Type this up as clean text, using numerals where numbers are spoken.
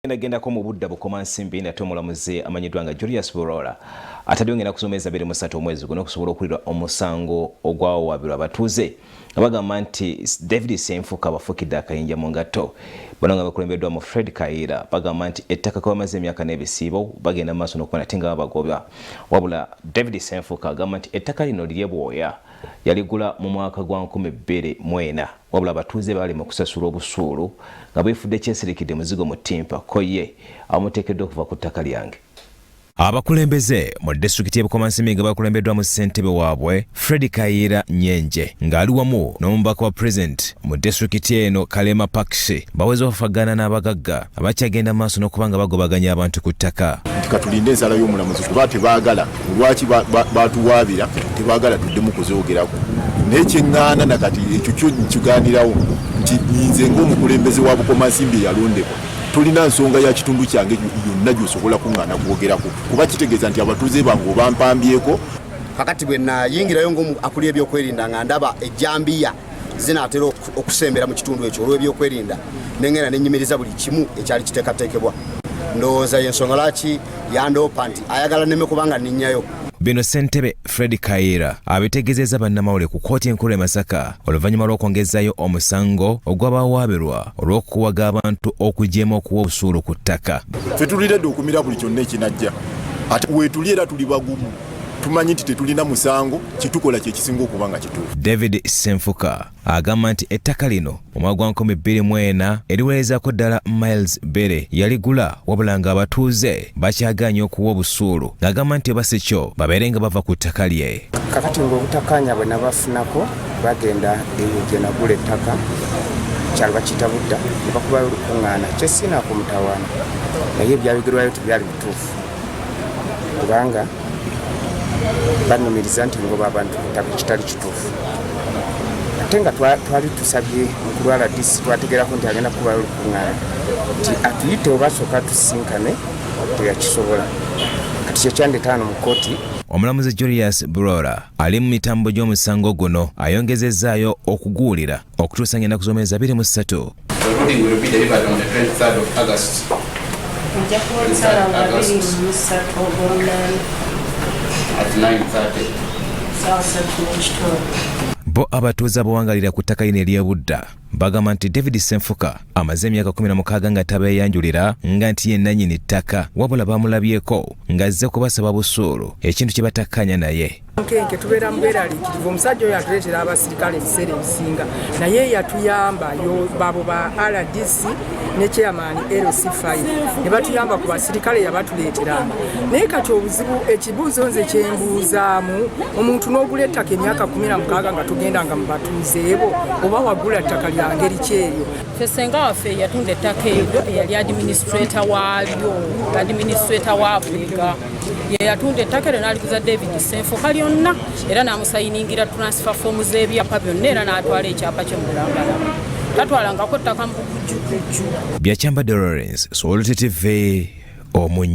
Nagendako mu budda bukoma nsimbi nate omulamuzi amanyiddwa nga Julius Burola atadyongera kusomeza 23 omwezi guno okusobola okulira omusango ogwawaabirwa abatuuze abagamba nti David Senfuka bafukidde akayinja mu ngatto. Bano nga bakulembeddwa mu Fred Kaira bagamba nti ettaka kwe bamaze emyaka n'ebisiibo bagenda maaso n'okuba nate nga babagoba. Wabula David Senfuka agamba nti ettaka lino lirye bwoya yaligula mu mwaka gwa 2004 wabula abatuuze bali mu kusasula obusuulu nga beefudde kyesirikidde muzigo mu ttimpa ko ye amuteekeddwa okuva ku ttaka lyange. Abakulembeze mu disitulikiti y'Ebukomansimbi nga bakulembeddwa mu ssentebe waabwe Fred Kaira Nyenje ng'ali wamu n'omubaka wa President mu disitulikiti eno Kalema Pakshi baweze okufagana n'abagagga abakyagenda mu maaso n'okuba nga bagobaganya abantu ku ttaka. Katulinde ensala y'omulamuzi kuba tebaagala lwaki batuwaabira tebaagala tuddemu kuzoogerako n'ekyeŋŋaana nakati ekyo kyo nkigaanirawo nti nze ng'omukulembeze wa Bukomansimbi yalondebwa tulina nsonga ya kitundu kyange yonna gy'osobola kuŋŋaana kwogerako kuba kitegeeza nti abatuuze bange obampambyeko. Kakati bwe nayingirayo ng'akuli ebyokwerinda nga ndaba ejjambiya zinaatera okusembera mu kitundu ekyo olw'ebyokwerinda nengenda nenyimiriza buli kimu ekyali kiteekateekebwa. Ndowooza y'ensonga lwaki yandoopa nti ayagala neme kubanga ninnyayo. Bino ssentebe Fred Kaira abitegeezezza bannamawulire ku kkooti enkulu e Masaka oluvannyuma lw'okwongezaayo omusango ogw'abawaabirwa olw'okuwaga abantu okujeema okuwa obusuulu ku ttaka. Ffe tuliredde okumira buli kyonna ekinajja ate weetuli era tuli bagumu tumanyi nti tetulina musango kitukola kye kisinga okuba nga kituufu. David Senfuka agamba nti ettaka lino omwaka gwa 2004 eriweerezaako ddala miles bere yaligula wabula nga abatuuze bakyagaanye okuwa obusuulu ng'agamba nti oba si kyo babeere nga bava ku ttaka lye. Kakati ng'obutakkaanya bwe nabafunako bagenda eyo gye nagula ettaka kyalo bakiyita budda ne bakubayo olukuŋŋaana kyesiinaako mutawaana naye ebyabigerwayo tebyali bituufu kubanga banumiriza nti ngoba abantu kutaka kitali kituufu ate nga twali tusabye mukulu wa RDC twategerako nti agenda kubayo olukuŋŋaana nti atuyite obasooka tusinkane teyakisobola kati kyekyandeeta hano mu kkooti. Omulamuzi Julius Burola ali mu mitambo gy'omusango guno ayongezezzaayo okuguwulira okutuusa ng'ennaku z'omwezi 23. Bo abatuuze abawangalira ku ttaka lino ery'ebudda bagamba nti David Senfuka amaze emyaka 16 nga tabeeyanjulira nga nti ye nannyini ttaka wabula bamulabyeko ng'azze kubasaba busuulu ekintu kye batakkanya naye. Nkenke tubeera mubeeraliikirivu omusajja oyo atuleetera abasirikale ebiseera ebisinga naye yatuyamba babo ba RDC ne chairman LC5 ne batuyamba ku basirikale yabatuleeteranga naye kati obuzibu ekibuuzo nze kyembuuzaamu omuntu n'ogula ettaka emyaka 16 nga tugenda nga mu batuuze ebo oba wagula ttaka lya ngeri kyeyo. Senga waffe yatunda ettaka eryo eyali administrator waalyo administrator wa Africa ye yatunda ettaka eryo n'alikuza David Senfuka lyonna era n'amusayiningira transfer form z'ebyapa byonna era n'atwala ekyapa kye mulambalaba tatwalangako ttaka mu bujjukujju. Byakyamba Lawrence, Swahili TV, Omunyi.